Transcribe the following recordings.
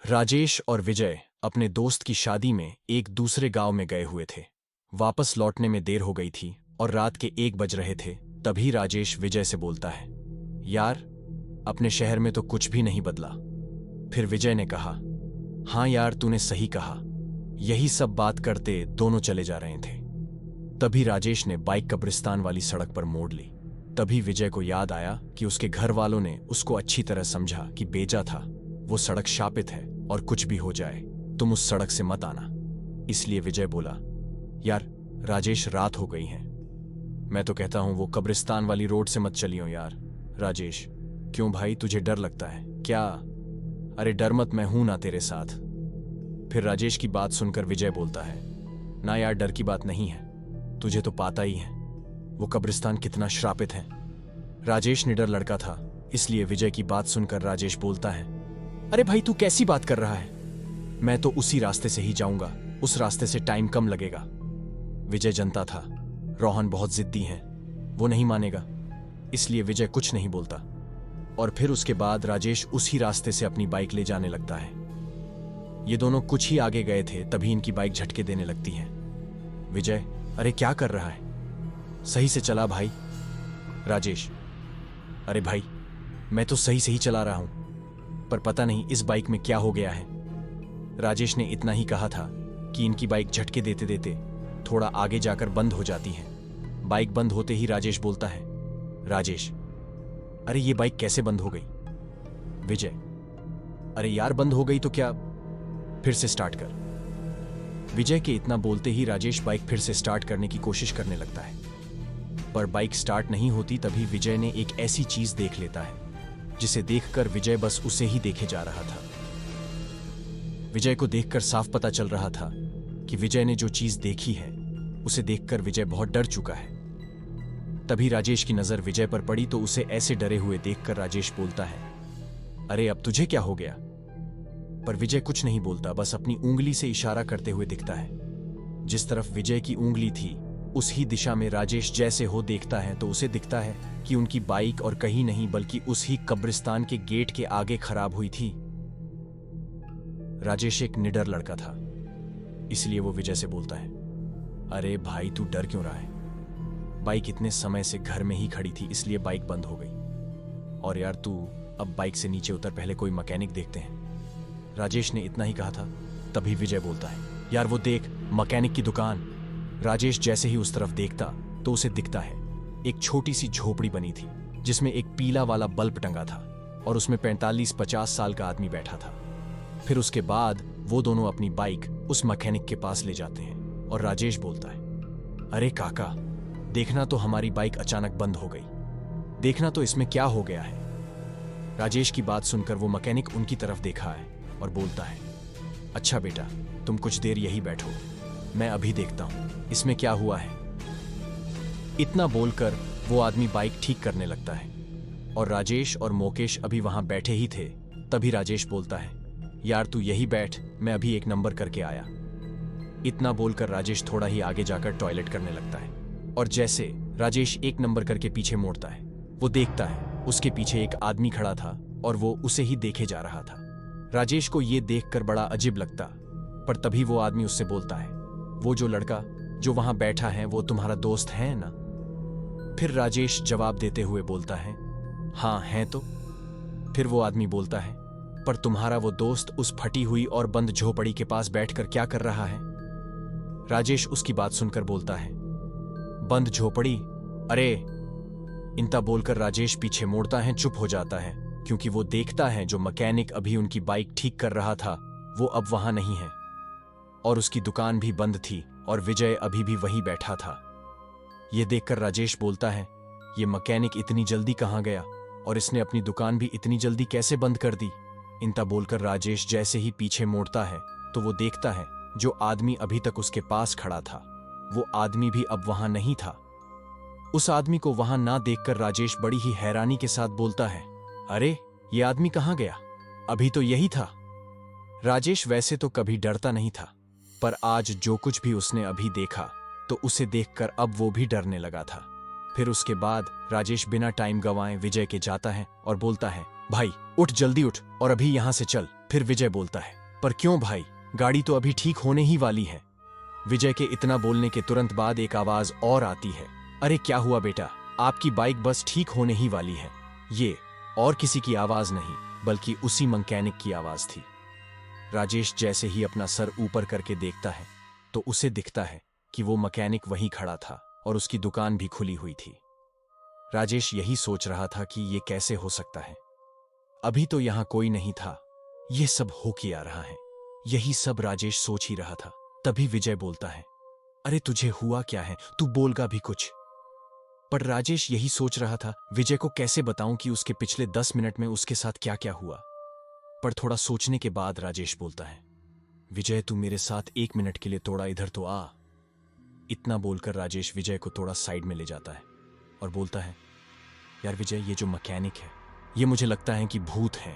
राजेश और विजय अपने दोस्त की शादी में एक दूसरे गांव में गए हुए थे। वापस लौटने में देर हो गई थी और रात के 1 बज रहे थे। तभी राजेश विजय से बोलता है, यार, अपने शहर में तो कुछ भी नहीं बदला। फिर विजय ने कहा, हाँ यार, तूने सही कहा। यही सब बात करते दोनों चले जा रहे थे। तभी राजेश ने बाइक कब्रिस्तान वाली सड़क पर मोड़ ली। तभी विजय को याद आया कि उसके घर वालों ने उसको अच्छी तरह समझा कि बेजा था, वो सड़क शापित है और कुछ भी हो जाए तुम उस सड़क से मत आना। इसलिए विजय बोला, यार राजेश, रात हो गई है, मैं तो कहता हूं वो कब्रिस्तान वाली रोड से मत चलियो यार। राजेश, क्यों भाई, तुझे डर लगता है क्या? अरे डर मत, मैं हूं ना तेरे साथ। फिर राजेश की बात सुनकर विजय बोलता है, ना यार, डर की बात नहीं है, तुझे तो पाता ही है वो कब्रिस्तान कितना श्रापित है। राजेश निडर लड़का था, इसलिए विजय की बात सुनकर राजेश बोलता है, अरे भाई, तू कैसी बात कर रहा है? मैं तो उसी रास्ते से ही जाऊंगा, उस रास्ते से टाइम कम लगेगा। विजय जानता था रोहन बहुत जिद्दी है, वो नहीं मानेगा, इसलिए विजय कुछ नहीं बोलता। और फिर उसके बाद राजेश उसी रास्ते से अपनी बाइक ले जाने लगता है। ये दोनों कुछ ही आगे गए थे, तभी इनकी बाइक झटके देने लगती है। विजय, अरे क्या कर रहा है, सही से चला भाई। राजेश, अरे भाई, मैं तो सही से ही चला रहा हूं, पर पता नहीं इस बाइक में क्या हो गया है। राजेश ने इतना ही कहा था कि इनकी बाइक झटके देते देते थोड़ा आगे जाकर बंद हो जाती है। बाइक बंद होते ही राजेश बोलता है, राजेश, अरे ये बाइक कैसे बंद हो गई? विजय, अरे यार, बंद हो गई तो क्या, फिर से स्टार्ट कर। विजय के इतना बोलते ही राजेश बाइक फिर से स्टार्ट करने की कोशिश करने लगता है, पर बाइक स्टार्ट नहीं होती। तभी विजय ने एक ऐसी चीज देख लेता है जिसे देखकर विजय बस उसे ही देखे जा रहा था। विजय को देखकर साफ पता चल रहा था कि विजय ने जो चीज देखी है उसे देखकर विजय बहुत डर चुका है। तभी राजेश की नजर विजय पर पड़ी तो उसे ऐसे डरे हुए देखकर राजेश बोलता है, अरे अब तुझे क्या हो गया? पर विजय कुछ नहीं बोलता, बस अपनी उंगली से इशारा करते हुए दिखता है। जिस तरफ विजय की उंगली थी उस ही दिशा में राजेश जैसे हो देखता है तो उसे दिखता है कि उनकी बाइक और कहीं नहीं बल्कि उस ही कब्रिस्तान के गेट के आगे खराब हुई थी। राजेश एक निडर लड़का था, इसलिए वो विजय से बोलता है, अरे भाई, तू डर क्यों रहा है? बाइक इतने समय से घर में ही खड़ी थी, इसलिए बाइक बंद हो गई। और यार तू अब बाइक से नीचे उतर, पहले कोई मैकेनिक देखते हैं। राजेश ने इतना ही कहा था, तभी विजय बोलता है, यार वो देख, मैकेनिक की दुकान। राजेश जैसे ही उस तरफ देखता तो उसे दिखता है एक छोटी सी झोपड़ी बनी थी जिसमें एक पीला वाला बल्ब टंगा था और उसमें 45-50 साल का आदमी बैठा था। फिर उसके बाद वो दोनों अपनी बाइक उस मैकेनिक के पास ले जाते हैं और राजेश बोलता है, अरे काका, देखना तो हमारी बाइक अचानक बंद हो गई, देखना तो इसमें क्या हो गया है। राजेश की बात सुनकर वो मैकेनिक उनकी तरफ देखा है और बोलता है, अच्छा बेटा, तुम कुछ देर यही बैठो, मैं अभी देखता हूं इसमें क्या हुआ है। इतना बोलकर वो आदमी बाइक ठीक करने लगता है और राजेश और मोकेश अभी वहां बैठे ही थे। तभी राजेश बोलता है, यार तू यही बैठ, मैं अभी एक नंबर करके आया। इतना बोलकर राजेश थोड़ा ही आगे जाकर टॉयलेट करने लगता है और जैसे राजेश एक नंबर करके पीछे मोड़ता है, वो देखता है उसके पीछे एक आदमी खड़ा था और वो उसे ही देखे जा रहा था। राजेश को ये देखकर बड़ा अजीब लगता, पर तभी वो आदमी उससे बोलता है, वो जो लड़का जो वहां बैठा है वो तुम्हारा दोस्त है ना? फिर राजेश जवाब देते हुए बोलता है, हाँ है तो। फिर वो आदमी बोलता है, पर तुम्हारा वो दोस्त उस फटी हुई और बंद झोपड़ी के पास बैठकर क्या कर रहा है? राजेश उसकी बात सुनकर बोलता है, बंद झोपड़ी? अरे। इतना बोलकर राजेश पीछे मोड़ता है, चुप हो जाता है, क्योंकि वो देखता है जो मैकेनिक अभी उनकी बाइक ठीक कर रहा था वो अब वहां नहीं है और उसकी दुकान भी बंद थी और विजय अभी भी वहीं बैठा था। यह देखकर राजेश बोलता है, ये मैकेनिक इतनी जल्दी कहां गया और इसने अपनी दुकान भी इतनी जल्दी कैसे बंद कर दी? इतना बोलकर राजेश जैसे ही पीछे मोड़ता है तो वो देखता है जो आदमी अभी तक उसके पास खड़ा था वो आदमी भी अब वहां नहीं था। उस आदमी को वहां ना देखकर राजेश बड़ी ही हैरानी के साथ बोलता है, अरे ये आदमी कहां गया? अभी तो यही था। राजेश वैसे तो कभी डरता नहीं था, पर आज जो कुछ भी उसने अभी देखा तो उसे देखकर अब वो भी डरने लगा था। फिर उसके बाद राजेश बिना टाइम गंवाए विजय के जाता है और बोलता है, भाई उठ, जल्दी उठ और अभी यहां से चल। फिर विजय बोलता है, पर क्यों भाई, गाड़ी तो अभी ठीक होने ही वाली है। विजय के इतना बोलने के तुरंत बाद एक आवाज और आती है, अरे क्या हुआ बेटा, आपकी बाइक बस ठीक होने ही वाली है। ये और किसी की आवाज नहीं बल्कि उसी मैकेनिक की आवाज थी। राजेश जैसे ही अपना सर ऊपर करके देखता है तो उसे दिखता है कि वो मैकेनिक वहीं खड़ा था और उसकी दुकान भी खुली हुई थी। राजेश यही सोच रहा था कि ये कैसे हो सकता है, अभी तो यहां कोई नहीं था, ये सब हो क्या रहा है। यही सब राजेश सोच ही रहा था। तभी विजय बोलता है, अरे तुझे हुआ क्या है, तू बोलगा भी कुछ। पर राजेश यही सोच रहा था विजय को कैसे बताऊं कि उसके पिछले 10 मिनट में उसके साथ क्या क्या हुआ। पर थोड़ा सोचने के बाद राजेश बोलता है, विजय तू मेरे साथ 1 मिनट के लिए थोड़ा इधर तो आ। इतना बोलकर राजेश विजय को थोड़ा साइड में ले जाता है और बोलता है, यार विजय, ये जो मैकेनिक है ये मुझे लगता है कि भूत है।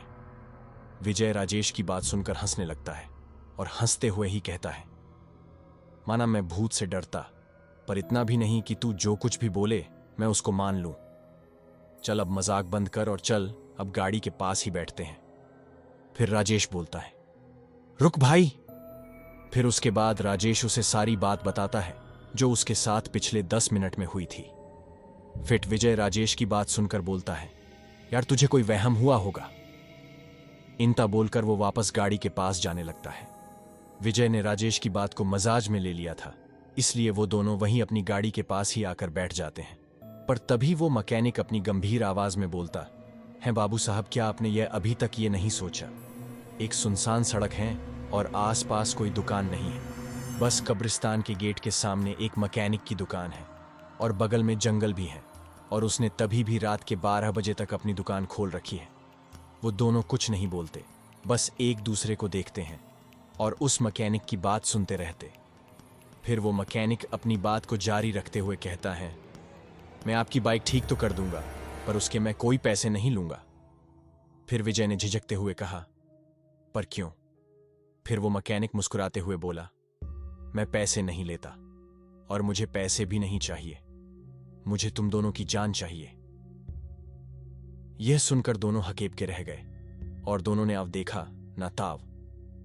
विजय राजेश की बात सुनकर हंसने लगता है और हंसते हुए ही कहता है, माना मैं भूत से डरता, पर इतना भी नहीं कि तू जो कुछ भी बोले मैं उसको मान लूं। चल अब मजाक बंद कर और चल अब गाड़ी के पास ही बैठते हैं। फिर राजेश बोलता है, रुक भाई। फिर उसके बाद राजेश उसे सारी बात बताता है जो उसके साथ पिछले 10 मिनट में हुई थी। फिर विजय राजेश की बात सुनकर बोलता है, यार तुझे कोई वहम हुआ होगा। इनता बोलकर वो वापस गाड़ी के पास जाने लगता है। विजय ने राजेश की बात को मजाज में ले लिया था, इसलिए वो दोनों वहीं अपनी गाड़ी के पास ही आकर बैठ जाते हैं। पर तभी वो मैकेनिक अपनी गंभीर आवाज में बोलता है, बाबू साहब क्या आपने यह अभी तक ये नहीं सोचा, एक सुनसान सड़क है और आसपास कोई दुकान नहीं है, बस कब्रिस्तान के गेट के सामने एक मैकेनिक की दुकान है और बगल में जंगल भी है, और उसने तभी भी रात के 12 बजे तक अपनी दुकान खोल रखी है। वो दोनों कुछ नहीं बोलते, बस एक दूसरे को देखते हैं और उस मैकेनिक की बात सुनते रहते। फिर वो मैकेनिक अपनी बात को जारी रखते हुए कहता है, मैं आपकी बाइक ठीक तो कर दूंगा, पर उसके मैं कोई पैसे नहीं लूंगा। फिर विजय ने झिझकते हुए कहा, पर क्यों? फिर वो मैकेनिक मुस्कुराते हुए बोला, मैं पैसे नहीं लेता और मुझे पैसे भी नहीं चाहिए, मुझे तुम दोनों की जान चाहिए। यह सुनकर दोनों हकेब के रह गए और दोनों ने अब देखा ना ताव।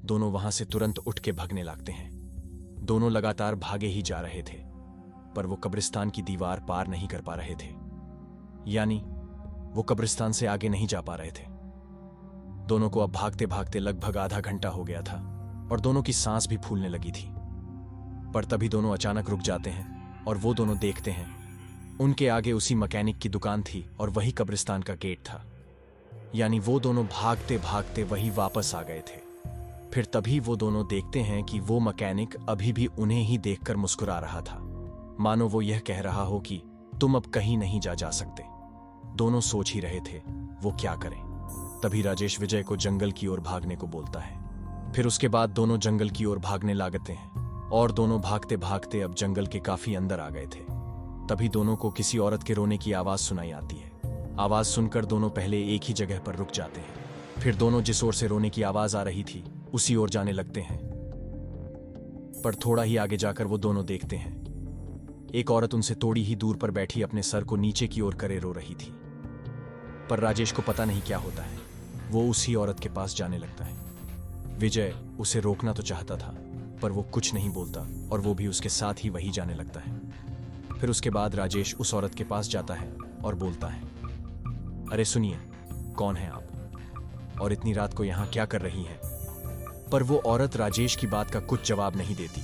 दोनों वहां से तुरंत उठ के भागने लगते हैं। दोनों लगातार भागे ही जा रहे थे, पर वो कब्रिस्तान की दीवार पार नहीं कर पा रहे थे, यानी वो कब्रिस्तान से आगे नहीं जा पा रहे थे। दोनों को अब भागते भागते लगभग आधा घंटा हो गया था और दोनों की सांस भी फूलने लगी थी। पर तभी दोनों अचानक रुक जाते हैं और वो दोनों देखते हैं उनके आगे उसी मैकेनिक की दुकान थी और वही कब्रिस्तान का गेट था, यानी वो दोनों भागते भागते वही वापस आ गए थे। फिर तभी वो दोनों देखते हैं कि वो मैकेनिक अभी भी उन्हें ही देखकर मुस्कुरा रहा था, मानो वो यह कह रहा हो कि तुम अब कहीं नहीं जा सकते। दोनों सोच ही रहे थे वो क्या करें। तभी राजेश विजय को जंगल की ओर भागने को बोलता है। फिर उसके बाद दोनों जंगल की ओर भागने लगते हैं और दोनों भागते भागते अब जंगल के काफी अंदर आ गए थे। तभी दोनों को किसी औरत के रोने की आवाज सुनाई आती है। आवाज सुनकर दोनों पहले एक ही जगह पर रुक जाते हैं। फिर दोनों जिस ओर से रोने की आवाज आ रही थी उसी ओर जाने लगते हैं। पर थोड़ा ही आगे जाकर वो दोनों देखते हैं एक औरत उनसे थोड़ी ही दूर पर बैठी अपने सर को नीचे की ओर करे रो रही थी। पर राजेश को पता नहीं क्या होता है, वो उसी औरत के पास जाने लगता है। विजय उसे रोकना तो चाहता था, पर वो कुछ नहीं बोलता और वो भी उसके साथ ही वही जाने लगता है। फिर उसके बाद राजेश उस औरत के पास जाता है और बोलता है, अरे सुनिए, कौन है आप और इतनी रात को यहाँ क्या कर रही हैं? पर वो औरत राजेश की बात का कुछ जवाब नहीं देती,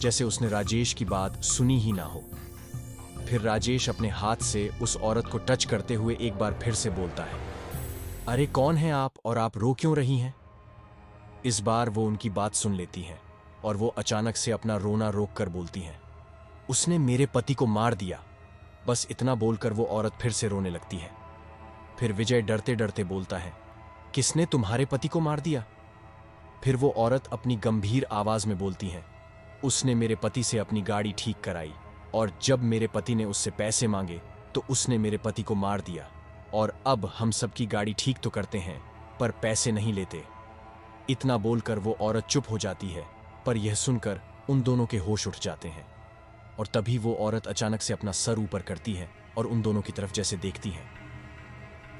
जैसे उसने राजेश की बात सुनी ही ना हो। फिर राजेश अपने हाथ से उस औरत को टच करते हुए एक बार फिर से बोलता है, अरे कौन है आप और आप रो क्यों रही हैं? इस बार वो उनकी बात सुन लेती है और वो अचानक से अपना रोना रोक कर बोलती हैं, उसने मेरे पति को मार दिया। बस इतना बोलकर वो औरत फिर से रोने लगती है। फिर विजय डरते डरते बोलता है, किसने तुम्हारे पति को मार दिया? फिर वो औरत अपनी गंभीर आवाज में बोलती है, उसने मेरे पति से अपनी गाड़ी ठीक कराई और जब मेरे पति ने उससे पैसे मांगे तो उसने मेरे पति को मार दिया, और अब हम सबकी गाड़ी ठीक तो करते हैं पर पैसे नहीं लेते। इतना बोलकर वो औरत चुप हो जाती है, पर यह सुनकर उन दोनों के होश उठ जाते हैं। और तभी वो औरत अचानक से अपना सर ऊपर करती है और उन दोनों की तरफ जैसे देखती है,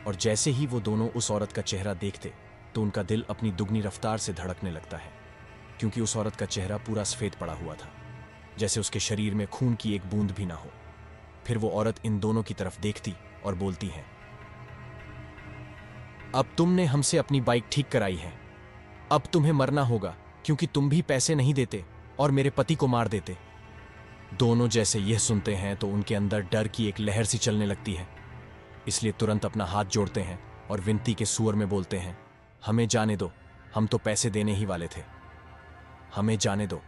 और जैसे ही वो दोनों उस औरत का चेहरा देखते तो उनका दिल अपनी दुगनी रफ्तार से धड़कने लगता है, क्योंकि उस औरत का चेहरा पूरा सफेद पड़ा हुआ था, जैसे उसके शरीर में खून की एक बूंद भी ना हो। फिर वो औरत इन दोनों की तरफ देखती और बोलती है, अब तुमने हमसे अपनी बाइक ठीक कराई है, अब तुम्हें मरना होगा, क्योंकि तुम भी पैसे नहीं देते और मेरे पति को मार देते। दोनों जैसे यह सुनते हैं तो उनके अंदर डर की एक लहर सी चलने लगती है, इसलिए तुरंत अपना हाथ जोड़ते हैं और विनती के सुर में बोलते हैं, हमें जाने दो, हम तो पैसे देने ही वाले थे, हमें जाने दो।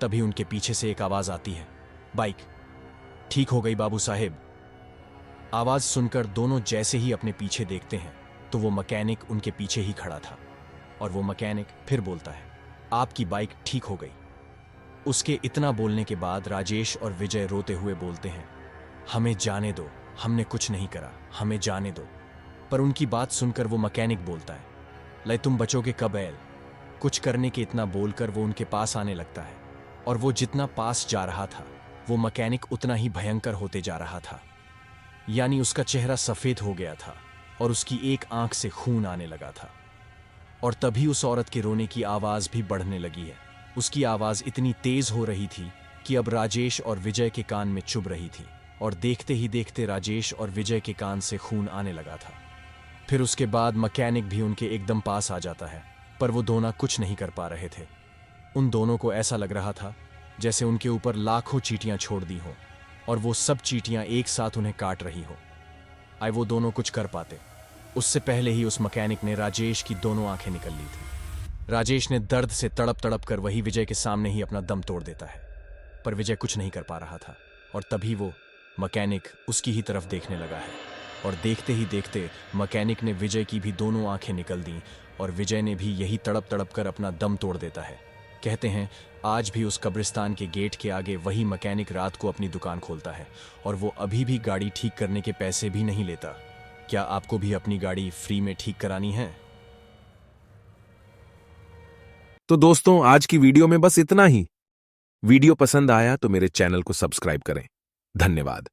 तभी उनके पीछे से एक आवाज आती है, बाइक ठीक हो गई बाबू साहेब। आवाज सुनकर दोनों जैसे ही अपने पीछे देखते हैं तो वो मैकेनिक उनके पीछे ही खड़ा था, और वो मैकेनिक फिर बोलता है, आपकी बाइक ठीक हो गई। उसके इतना बोलने के बाद राजेश और विजय रोते हुए बोलते हैं, हमें जाने दो, हमने कुछ नहीं करा, हमें जाने दो। पर उनकी बात सुनकर वो मैकेनिक बोलता है, ले तुम बचोगे कब ऐल। कुछ करने के इतना बोलकर वो उनके पास आने लगता है, और वो जितना पास जा रहा था वो मैकेनिक उतना ही भयंकर होते जा रहा था। यानी उसका चेहरा सफेद हो गया था और उसकी एक आंख से खून आने लगा था। और तभी उस औरत के रोने की आवाज भी बढ़ने लगी है। उसकी आवाज इतनी तेज हो रही थी कि अब राजेश और विजय के कान में चुभ रही थी, और देखते ही देखते राजेश और विजय के कान से खून आने लगा था। फिर उसके बाद मैकेनिक भी उनके एकदम पास आ जाता है, पर वो दोनों कुछ नहीं कर पा रहे थे। उन दोनों को ऐसा लग रहा था जैसे उनके ऊपर लाखों चींटियां छोड़ दी हो और वो सब चींटियां एक साथ उन्हें काट रही हो। आए वो दोनों कुछ कर पाते, उससे पहले ही उस मैकेनिक ने राजेश की दोनों आंखें निकल ली थी। राजेश ने दर्द से तड़प तड़प कर वही विजय के सामने ही अपना दम तोड़ देता है, पर विजय कुछ नहीं कर पा रहा था। और तभी वो मैकेनिक उसकी ही तरफ देखने लगा है, और देखते ही देखते मैकेनिक ने विजय की भी दोनों आंखें निकल दी, और विजय ने भी यही तड़प तड़प कर अपना दम तोड़ देता है। कहते हैं आज भी उस कब्रिस्तान के गेट के आगे वही मैकेनिक रात को अपनी दुकान खोलता है, और वो अभी भी गाड़ी ठीक करने के पैसे भी नहीं लेता। क्या आपको भी अपनी गाड़ी फ्री में ठीक करानी है? तो दोस्तों, आज की वीडियो में बस इतना ही। वीडियो पसंद आया तो मेरे चैनल को सब्सक्राइब करें। धन्यवाद।